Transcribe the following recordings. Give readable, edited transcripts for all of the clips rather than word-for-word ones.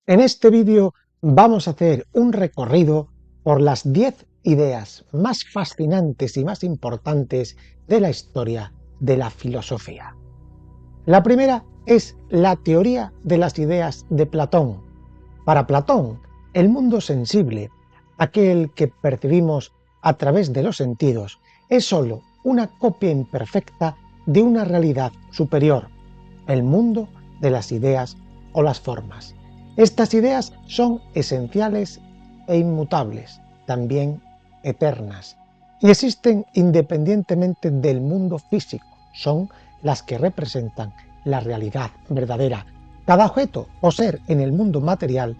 En este vídeo vamos a hacer un recorrido por las 10 ideas más fascinantes y más importantes de la historia de la filosofía. La primera es la teoría de las ideas de Platón. Para Platón, el mundo sensible, aquel que percibimos a través de los sentidos, es sólo una copia imperfecta de una realidad superior, el mundo de las ideas o las formas. Estas ideas son esenciales e inmutables, también eternas, y existen independientemente del mundo físico, son las que representan la realidad verdadera. Cada objeto o ser en el mundo material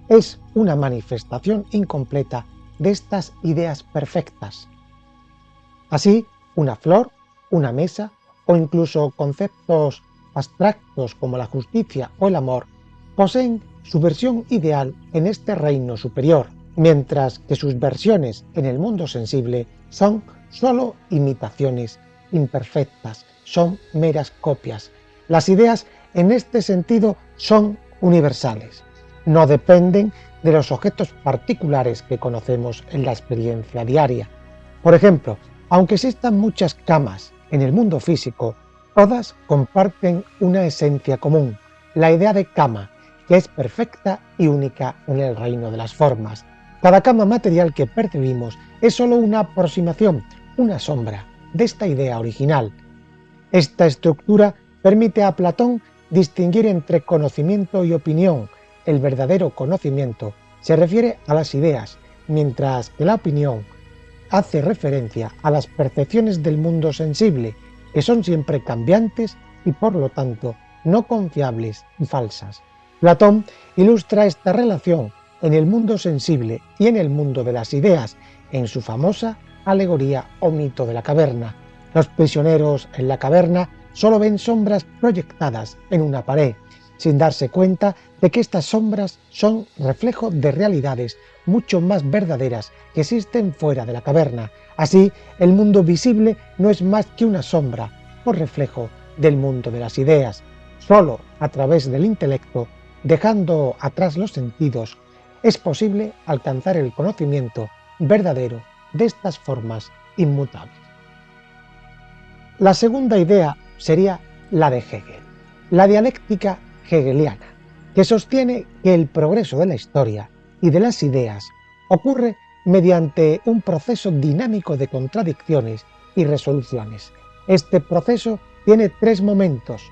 es una manifestación incompleta de estas ideas perfectas. Así, una flor, una mesa o incluso conceptos abstractos como la justicia o el amor poseen su versión ideal en este reino superior, mientras que sus versiones en el mundo sensible son solo imitaciones imperfectas, son meras copias. Las ideas en este sentido son universales, no dependen de los objetos particulares que conocemos en la experiencia diaria. Por ejemplo, aunque existan muchas camas en el mundo físico, todas comparten una esencia común, la idea de cama, que es perfecta y única en el reino de las formas. Cada cama material que percibimos es solo una aproximación, una sombra de esta idea original. Esta estructura permite a Platón distinguir entre conocimiento y opinión. El verdadero conocimiento se refiere a las ideas, mientras que la opinión hace referencia a las percepciones del mundo sensible, que son siempre cambiantes y por lo tanto no confiables y falsas. Platón ilustra esta relación en el mundo sensible y en el mundo de las ideas, en su famosa alegoría o mito de la caverna. Los prisioneros en la caverna solo ven sombras proyectadas en una pared, sin darse cuenta de que estas sombras son reflejo de realidades mucho más verdaderas que existen fuera de la caverna. Así, el mundo visible no es más que una sombra o reflejo del mundo de las ideas. Solo a través del intelecto, dejando atrás los sentidos, es posible alcanzar el conocimiento verdadero de estas formas inmutables. La segunda idea sería la de Hegel, la dialéctica hegeliana, que sostiene que el progreso de la historia y de las ideas ocurre mediante un proceso dinámico de contradicciones y resoluciones. Este proceso tiene tres momentos: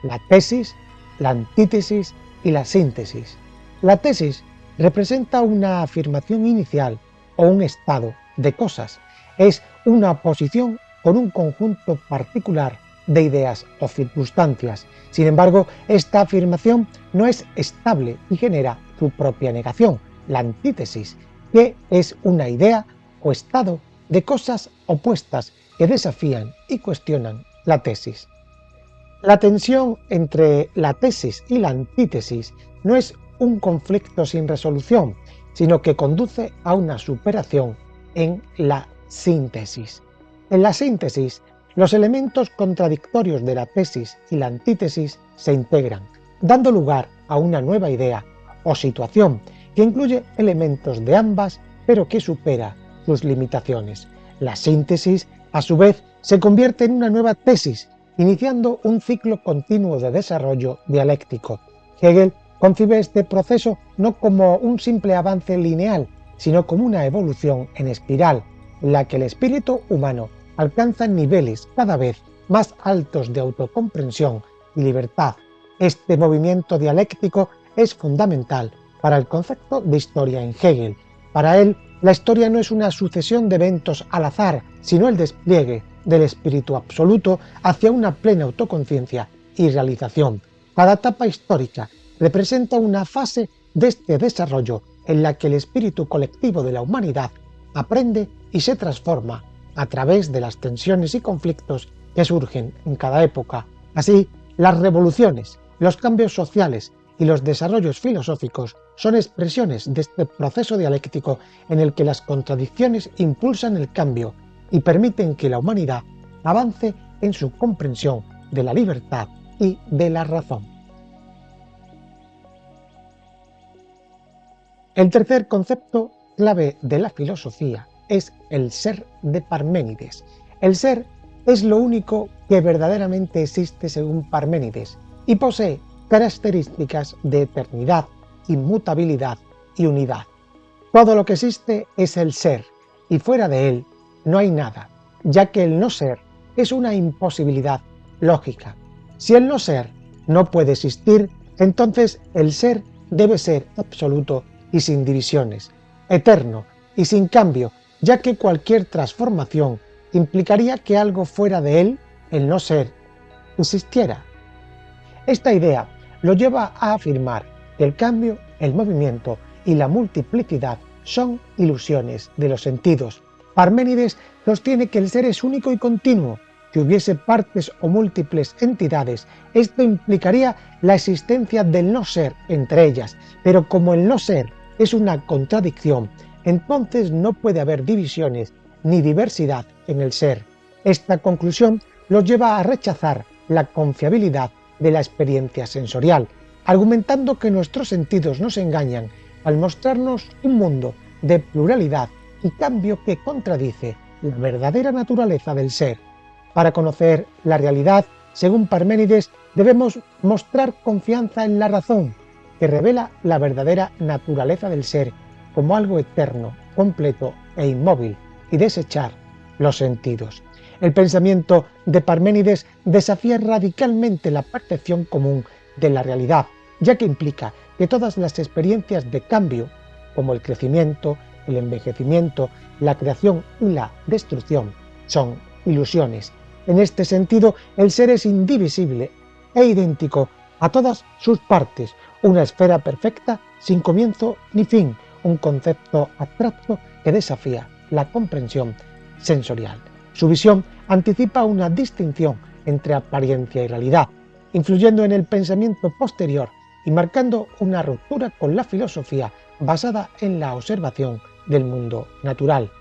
la tesis, la antítesis y la síntesis. La tesis representa una afirmación inicial o un estado de cosas. Es una posición con un conjunto particular de ideas o circunstancias. Sin embargo, esta afirmación no es estable y genera su propia negación, la antítesis, que es una idea o estado de cosas opuestas que desafían y cuestionan la tesis. La tensión entre la tesis y la antítesis no es un conflicto sin resolución, sino que conduce a una superación en la síntesis. En la síntesis, los elementos contradictorios de la tesis y la antítesis se integran, dando lugar a una nueva idea o situación que incluye elementos de ambas, pero que supera sus limitaciones. La síntesis, a su vez, se convierte en una nueva tesis, iniciando un ciclo continuo de desarrollo dialéctico. Hegel concibe este proceso no como un simple avance lineal, sino como una evolución en espiral, en la que el espíritu humano alcanza niveles cada vez más altos de autocomprensión y libertad. Este movimiento dialéctico es fundamental para el concepto de historia en Hegel. Para él, la historia no es una sucesión de eventos al azar, sino el despliegue del espíritu absoluto hacia una plena autoconciencia y realización. Cada etapa histórica representa una fase de este desarrollo en la que el espíritu colectivo de la humanidad aprende y se transforma a través de las tensiones y conflictos que surgen en cada época. Así, las revoluciones, los cambios sociales y los desarrollos filosóficos son expresiones de este proceso dialéctico en el que las contradicciones impulsan el cambio y permiten que la humanidad avance en su comprensión de la libertad y de la razón. El tercer concepto clave de la filosofía es el ser de Parménides. El ser es lo único que verdaderamente existe según Parménides y posee características de eternidad, inmutabilidad y unidad. Todo lo que existe es el ser y fuera de él no hay nada, ya que el no ser es una imposibilidad lógica. Si el no ser no puede existir, entonces el ser debe ser absoluto y sin divisiones, eterno y sin cambio, ya que cualquier transformación implicaría que algo fuera de él, el no ser, existiera. Esta idea lo lleva a afirmar que el cambio, el movimiento y la multiplicidad son ilusiones de los sentidos. Parménides sostiene que el ser es único y continuo. Si hubiese partes o múltiples entidades, esto implicaría la existencia del no ser entre ellas, pero como el no ser es una contradicción, entonces no puede haber divisiones ni diversidad en el ser. Esta conclusión los lleva a rechazar la confiabilidad de la experiencia sensorial, argumentando que nuestros sentidos nos engañan al mostrarnos un mundo de pluralidad y cambio que contradice la verdadera naturaleza del ser. Para conocer la realidad, según Parménides, debemos mostrar confianza en la razón, que revela la verdadera naturaleza del ser como algo eterno, completo e inmóvil, y desechar los sentidos. El pensamiento de Parménides desafía radicalmente la percepción común de la realidad, ya que implica que todas las experiencias de cambio, como el crecimiento, el envejecimiento, la creación y la destrucción, son ilusiones. En este sentido, el ser es indivisible e idéntico a todas sus partes, una esfera perfecta sin comienzo ni fin, un concepto abstracto que desafía la comprensión sensorial. Su visión anticipa una distinción entre apariencia y realidad, influyendo en el pensamiento posterior y marcando una ruptura con la filosofía basada en la observación del mundo natural.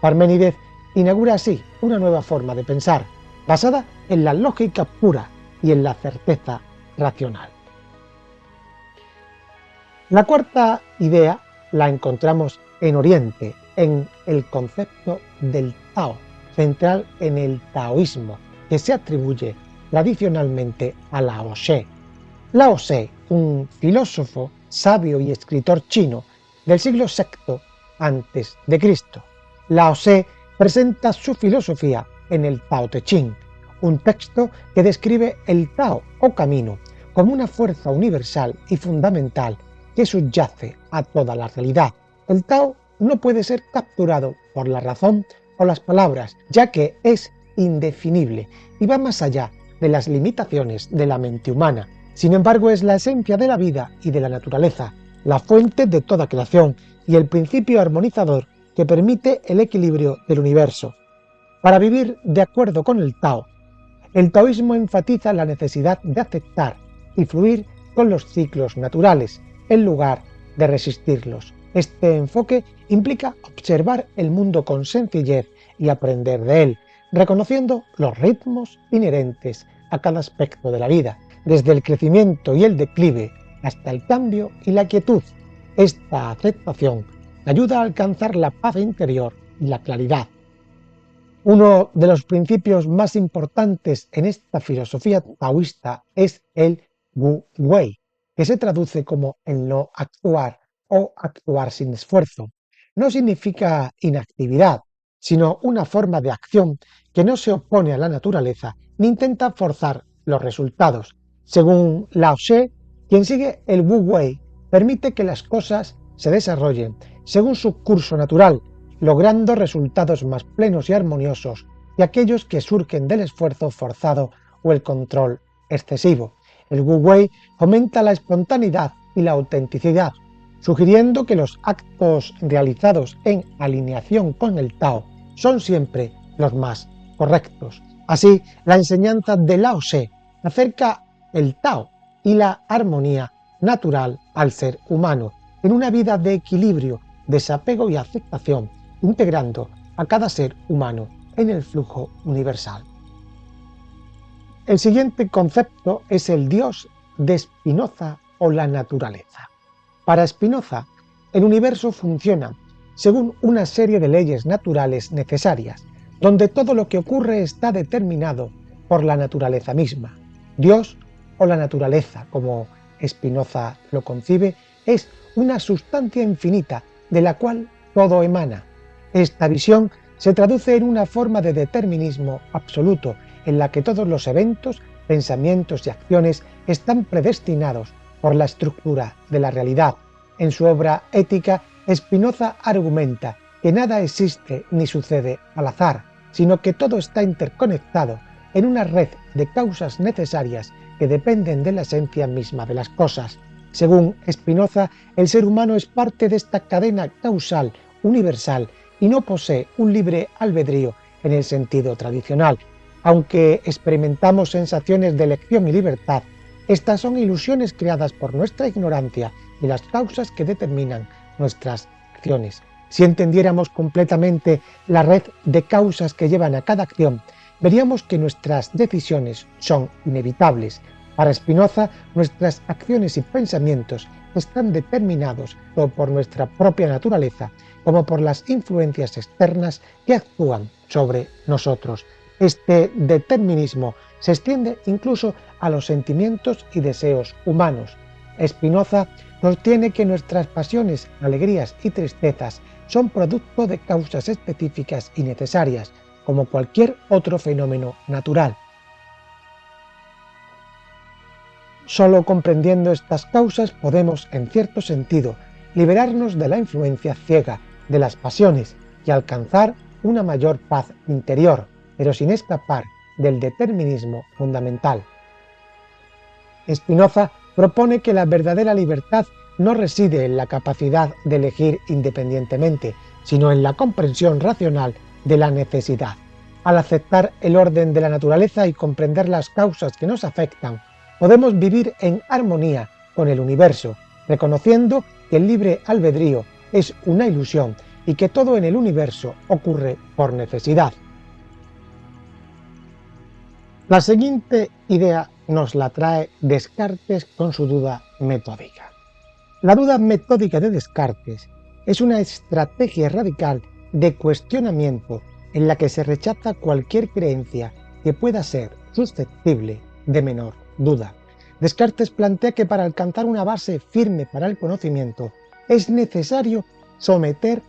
Parménides inaugura así una nueva forma de pensar, basada en la lógica pura y en la certeza racional. La cuarta idea la encontramos en Oriente, en el concepto del Tao, central en el taoísmo, que se atribuye tradicionalmente a Lao Tse. Lao Tse, un filósofo, sabio y escritor chino del siglo VI a.C. Lao Tse presenta su filosofía en el Tao Te Ching, un texto que describe el Tao o camino como una fuerza universal y fundamental que subyace a toda la realidad. El Tao no puede ser capturado por la razón o las palabras, ya que es indefinible y va más allá de las limitaciones de la mente humana. Sin embargo, es la esencia de la vida y de la naturaleza, la fuente de toda creación y el principio armonizador que permite el equilibrio del universo. Para vivir de acuerdo con el Tao, el taoísmo enfatiza la necesidad de aceptar y fluir con los ciclos naturales, en lugar de resistirlos. Este enfoque implica observar el mundo con sencillez y aprender de él, reconociendo los ritmos inherentes a cada aspecto de la vida, desde el crecimiento y el declive hasta el cambio y la quietud. Esta aceptación ayuda a alcanzar la paz interior y la claridad. Uno de los principios más importantes en esta filosofía taoísta es el Wu Wei, que se traduce como el no actuar o actuar sin esfuerzo. No significa inactividad, sino una forma de acción que no se opone a la naturaleza ni intenta forzar los resultados. Según Lao Tse, quien sigue el Wu Wei permite que las cosas se desarrollen según su curso natural, logrando resultados más plenos y armoniosos que aquellos que surgen del esfuerzo forzado o el control excesivo. El Wu Wei fomenta la espontaneidad y la autenticidad, sugiriendo que los actos realizados en alineación con el Tao son siempre los más correctos. Así, la enseñanza de Lao Tse acerca el Tao y la armonía natural al ser humano, en una vida de equilibrio, desapego y aceptación, integrando a cada ser humano en el flujo universal. El siguiente concepto es el Dios de Spinoza o la naturaleza. Para Spinoza, El universo funciona según una serie de leyes naturales necesarias, donde todo lo que ocurre está determinado por la naturaleza misma. Dios, o la naturaleza, como Spinoza lo concibe, es una sustancia infinita de la cual todo emana. Esta visión se traduce en una forma de determinismo absoluto, en la que todos los eventos, pensamientos y acciones están predestinados por la estructura de la realidad. En su obra Ética, Spinoza argumenta que nada existe ni sucede al azar, sino que todo está interconectado en una red de causas necesarias que dependen de la esencia misma de las cosas. Según Spinoza, el ser humano es parte de esta cadena causal universal y no posee un libre albedrío en el sentido tradicional. Aunque experimentamos sensaciones de elección y libertad, estas son ilusiones creadas por nuestra ignorancia de las causas que determinan nuestras acciones. Si entendiéramos completamente la red de causas que llevan a cada acción, veríamos que nuestras decisiones son inevitables. Para Spinoza, nuestras acciones y pensamientos están determinados tanto por nuestra propia naturaleza como por las influencias externas que actúan sobre nosotros. Este determinismo se extiende incluso a los sentimientos y deseos humanos. Spinoza sostiene que nuestras pasiones, alegrías y tristezas son producto de causas específicas y necesarias, como cualquier otro fenómeno natural. Solo comprendiendo estas causas podemos, en cierto sentido, liberarnos de la influencia ciega de las pasiones y alcanzar una mayor paz interior, pero sin escapar del determinismo fundamental. Spinoza propone que la verdadera libertad no reside en la capacidad de elegir independientemente, sino en la comprensión racional de la necesidad. Al aceptar el orden de la naturaleza y comprender las causas que nos afectan, podemos vivir en armonía con el universo, reconociendo que el libre albedrío es una ilusión y que todo en el universo ocurre por necesidad. La siguiente idea nos la trae Descartes con su duda metódica. La duda metódica de Descartes es una estrategia radical de cuestionamiento en la que se rechaza cualquier creencia que pueda ser susceptible de menor duda. Descartes plantea que para alcanzar una base firme para el conocimiento es necesario someter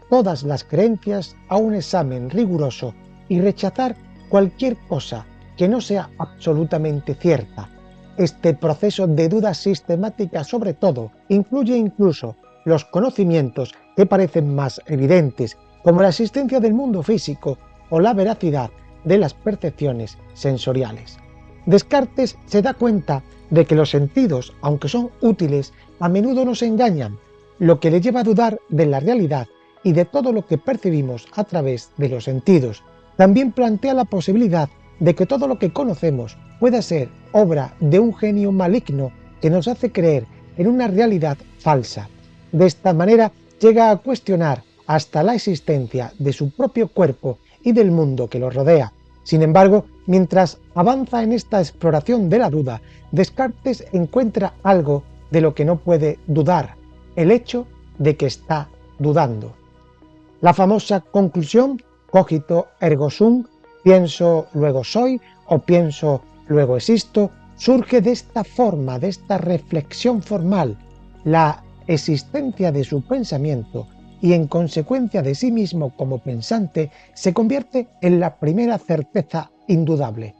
todas las creencias a un examen riguroso y rechazar cualquier cosa que no sea absolutamente cierta. Este proceso de duda sistemática sobre todo incluye incluso los conocimientos que parecen más evidentes, como la existencia del mundo físico o la veracidad de las percepciones sensoriales. Descartes se da cuenta de que los sentidos, aunque son útiles, a menudo nos engañan, lo que le lleva a dudar de la realidad y de todo lo que percibimos a través de los sentidos. También plantea la posibilidad de que todo lo que conocemos pueda ser obra de un genio maligno que nos hace creer en una realidad falsa. De esta manera llega a cuestionar hasta la existencia de su propio cuerpo y del mundo que lo rodea. Sin embargo, mientras avanza en esta exploración de la duda, Descartes encuentra algo de lo que no puede dudar: el hecho de que está dudando. La famosa conclusión cogito ergo sum, pienso luego soy o pienso luego existo, surge de esta forma, de esta reflexión formal. La existencia de su pensamiento y en consecuencia de sí mismo como pensante se convierte en la primera certeza indudable.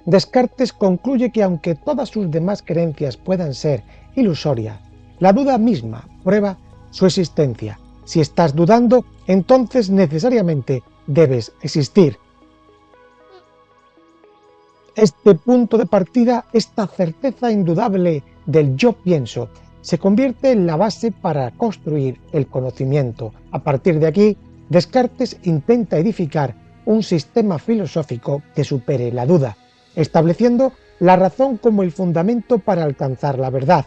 Descartes concluye que aunque todas sus demás creencias puedan ser ilusorias, la duda misma prueba su existencia. Si estás dudando, entonces necesariamente debes existir. Este punto de partida, esta certeza indudable del yo pienso, se convierte en la base para construir el conocimiento. A partir de aquí, Descartes intenta edificar un sistema filosófico que supere la duda, estableciendo la razón como el fundamento para alcanzar la verdad.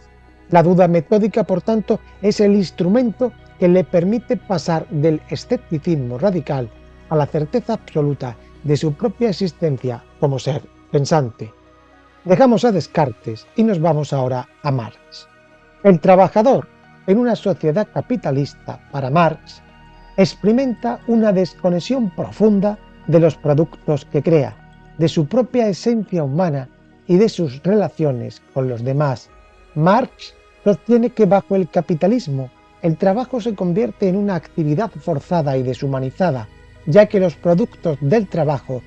La duda metódica, por tanto, es el instrumento que le permite pasar del escepticismo radical a la certeza absoluta de su propia existencia como ser pensante. Dejamos a Descartes y nos vamos ahora a Marx. El trabajador en una sociedad capitalista, para Marx, experimenta una desconexión profunda de los productos que crea, de su propia esencia humana y de sus relaciones con los demás. Marx sostiene que bajo el capitalismo el trabajo se convierte en una actividad forzada y deshumanizada, ya que los productos del trabajo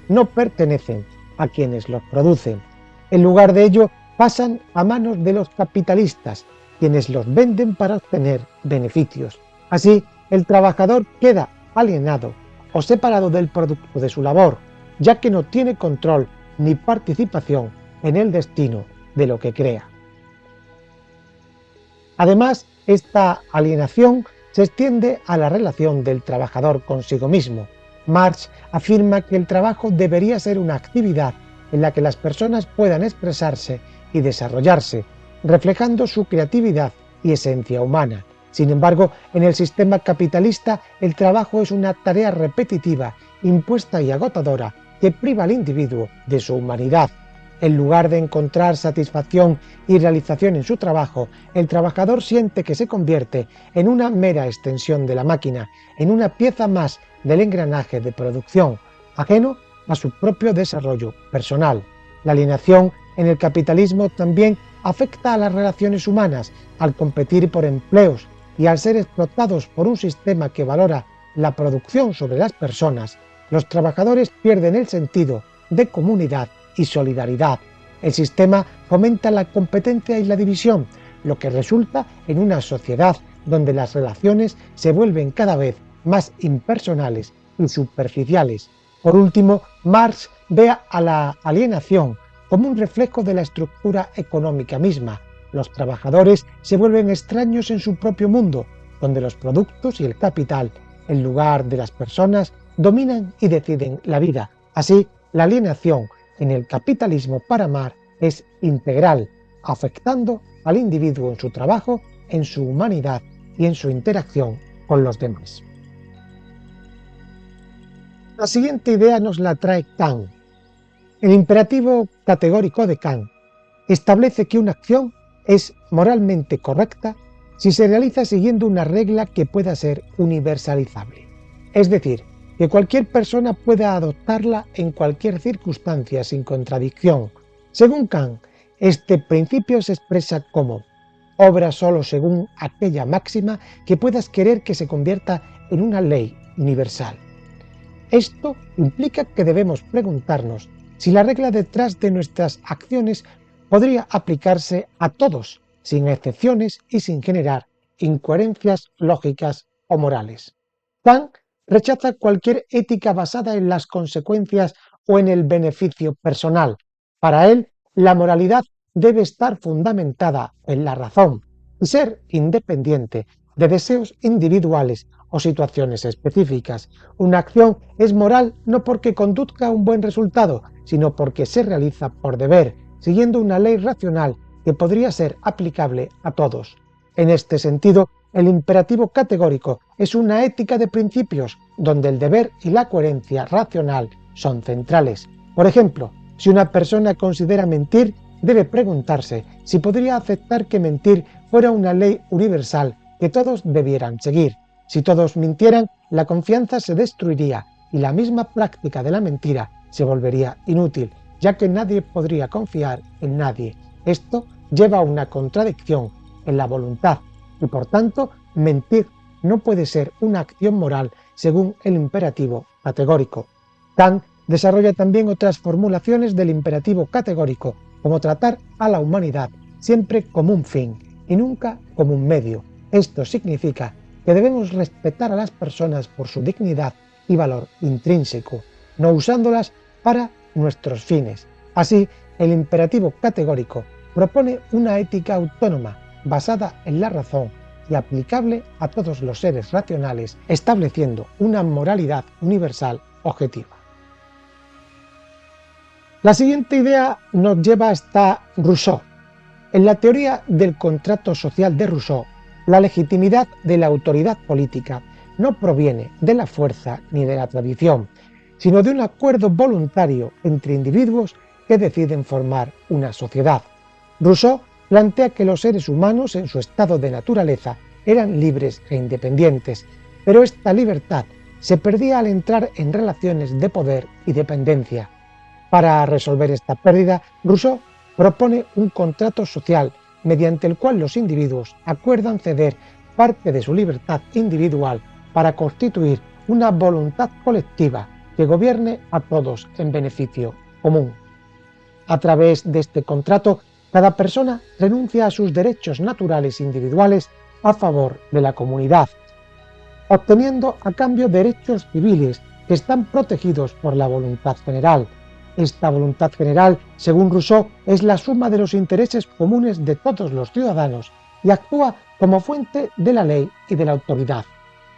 no pertenecen a quienes los producen. En lugar de ello, pasan a manos de los capitalistas, quienes los venden para obtener beneficios. Así, el trabajador queda alienado o separado del producto de su labor, ya que no tiene control ni participación en el destino de lo que crea. Además, esta alienación se extiende a la relación del trabajador consigo mismo. Marx afirma que el trabajo debería ser una actividad en la que las personas puedan expresarse y desarrollarse, reflejando su creatividad y esencia humana. Sin embargo, en el sistema capitalista, el trabajo es una tarea repetitiva, impuesta y agotadora que priva al individuo de su humanidad. En lugar de encontrar satisfacción y realización en su trabajo, el trabajador siente que se convierte en una mera extensión de la máquina, en una pieza más del engranaje de producción, ajeno a su propio desarrollo personal. La alienación en el capitalismo también afecta a las relaciones humanas, al competir por empleos y al ser explotados por un sistema que valora la producción sobre las personas. Los trabajadores pierden el sentido de comunidad y solidaridad. El sistema fomenta la competencia y la división, lo que resulta en una sociedad donde las relaciones se vuelven cada vez más impersonales y superficiales. Por último, Marx ve a la alienación como un reflejo de la estructura económica misma. Los trabajadores se vuelven extraños en su propio mundo, donde los productos y el capital, en lugar de las personas, dominan y deciden la vida. Así, la alienación en el capitalismo para Marx es integral, afectando al individuo en su trabajo, en su humanidad y en su interacción con los demás. La siguiente idea nos la trae Kant. El imperativo categórico de Kant establece que una acción es moralmente correcta si se realiza siguiendo una regla que pueda ser universalizable. Es decir, que cualquier persona pueda adoptarla en cualquier circunstancia sin contradicción. Según Kant, este principio se expresa como obra solo según aquella máxima que puedas querer que se convierta en una ley universal. Esto implica que debemos preguntarnos si la regla detrás de nuestras acciones podría aplicarse a todos, sin excepciones y sin generar incoherencias lógicas o morales. Kant rechaza cualquier ética basada en las consecuencias o en el beneficio personal. Para él, la moralidad debe estar fundamentada en la razón y ser independiente de deseos individuales o situaciones específicas. Una acción es moral no porque conduzca a un buen resultado, sino porque se realiza por deber, siguiendo una ley racional que podría ser aplicable a todos. En este sentido, el imperativo categórico es una ética de principios donde el deber y la coherencia racional son centrales. Por ejemplo, si una persona considera mentir, debe preguntarse si podría aceptar que mentir fuera una ley universal que todos debieran seguir. Si todos mintieran, la confianza se destruiría y la misma práctica de la mentira se volvería inútil, ya que nadie podría confiar en nadie. Esto lleva a una contradicción en la voluntad y por tanto mentir no puede ser una acción moral según el imperativo categórico. Kant desarrolla también otras formulaciones del imperativo categórico, como tratar a la humanidad siempre como un fin y nunca como un medio. Esto significa que debemos respetar a las personas por su dignidad y valor intrínseco, no usándolas para nuestros fines. Así, el imperativo categórico propone una ética autónoma, basada en la razón y aplicable a todos los seres racionales, estableciendo una moralidad universal objetiva. La siguiente idea nos lleva hasta Rousseau. En la teoría del contrato social de Rousseau, la legitimidad de la autoridad política no proviene de la fuerza ni de la tradición, sino de un acuerdo voluntario entre individuos que deciden formar una sociedad. Rousseau plantea que los seres humanos en su estado de naturaleza eran libres e independientes, pero esta libertad se perdía al entrar en relaciones de poder y dependencia. Para resolver esta pérdida, Rousseau propone un contrato social mediante el cual los individuos acuerdan ceder parte de su libertad individual para constituir una voluntad colectiva que gobierne a todos en beneficio común. A través de este contrato, cada persona renuncia a sus derechos naturales individuales a favor de la comunidad, obteniendo a cambio derechos civiles que están protegidos por la voluntad general. Esta voluntad general, según Rousseau, es la suma de los intereses comunes de todos los ciudadanos y actúa como fuente de la ley y de la autoridad.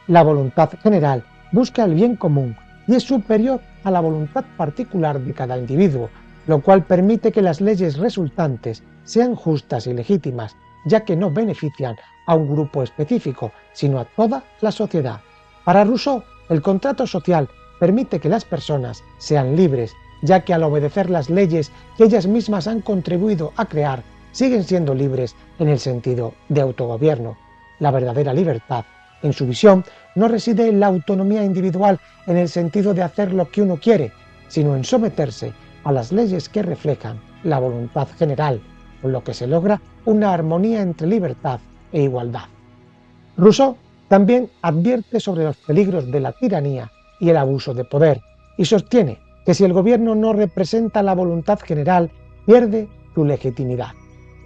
La voluntad general busca el bien común y es superior a la voluntad particular de cada individuo, lo cual permite que las leyes resultantes sean justas y legítimas, ya que no benefician a un grupo específico, sino a toda la sociedad. Para Rousseau, el contrato social permite que las personas sean libres, ya que al obedecer las leyes que ellas mismas han contribuido a crear, siguen siendo libres en el sentido de autogobierno. La verdadera libertad, en su visión, no reside en la autonomía individual en el sentido de hacer lo que uno quiere, sino en someterse a las leyes que reflejan la voluntad general, con lo que se logra una armonía entre libertad e igualdad. Rousseau también advierte sobre los peligros de la tiranía y el abuso de poder, y sostiene que si el gobierno no representa la voluntad general, pierde su legitimidad.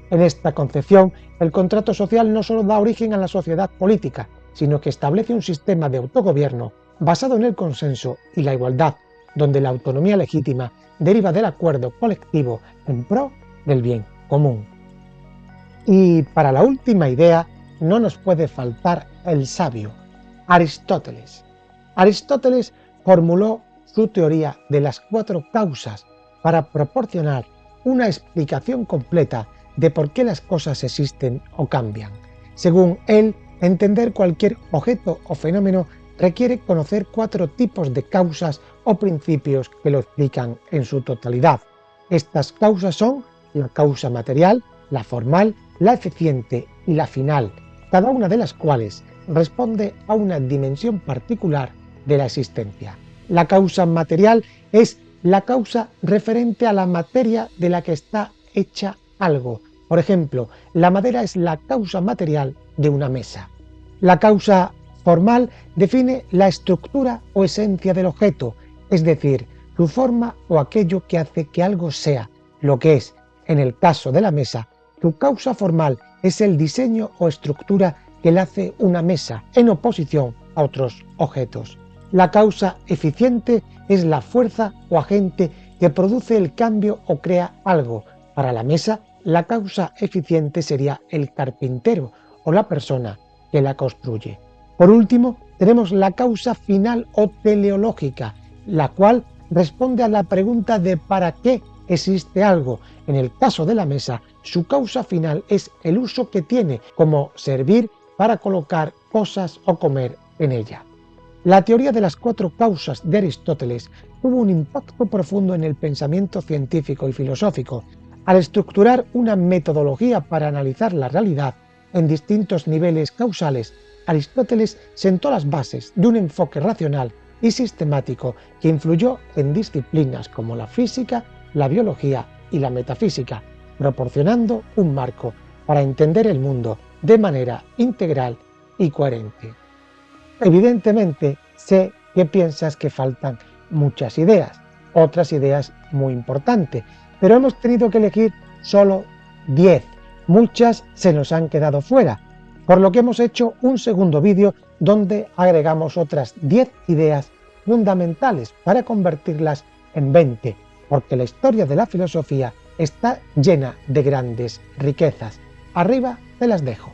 En esta concepción, el contrato social no solo da origen a la sociedad política, sino que establece un sistema de autogobierno basado en el consenso y la igualdad, donde la autonomía legítima deriva del acuerdo colectivo en pro del bien común. Y para la última idea no nos puede faltar el sabio, Aristóteles. Aristóteles formuló su teoría de las 4 causas para proporcionar una explicación completa de por qué las cosas existen o cambian. Según él, entender cualquier objeto o fenómeno requiere conocer 4 tipos de causas o principios que lo explican en su totalidad. Estas causas son la causa material, la formal, la eficiente y la final, cada una de las cuales responde a una dimensión particular de la existencia. La causa material es la causa referente a la materia de la que está hecha algo. Por ejemplo, la madera es la causa material de una mesa. La causa formal define la estructura o esencia del objeto, es decir, su forma o aquello que hace que algo sea lo que es. En el caso de la mesa, su causa formal es el diseño o estructura que le hace una mesa en oposición a otros objetos. La causa eficiente es la fuerza o agente que produce el cambio o crea algo. Para la mesa, la causa eficiente sería el carpintero o la persona que la construye. Por último, tenemos la causa final o teleológica, la cual responde a la pregunta de ¿para qué existe algo? En el caso de la mesa, su causa final es el uso que tiene, como servir para colocar cosas o comer en ella. La teoría de las 4 causas de Aristóteles tuvo un impacto profundo en el pensamiento científico y filosófico. Al estructurar una metodología para analizar la realidad en distintos niveles causales, Aristóteles sentó las bases de un enfoque racional y sistemático que influyó en disciplinas como la física, la biología y la metafísica, proporcionando un marco para entender el mundo de manera integral y coherente. Evidentemente, sé que piensas que faltan muchas ideas, otras ideas muy importantes, pero hemos tenido que elegir solo 10. Muchas se nos han quedado fuera, por lo que hemos hecho un segundo vídeo donde agregamos otras 10 ideas fundamentales para convertirlas en 20, porque la historia de la filosofía está llena de grandes riquezas. Arriba te las dejo.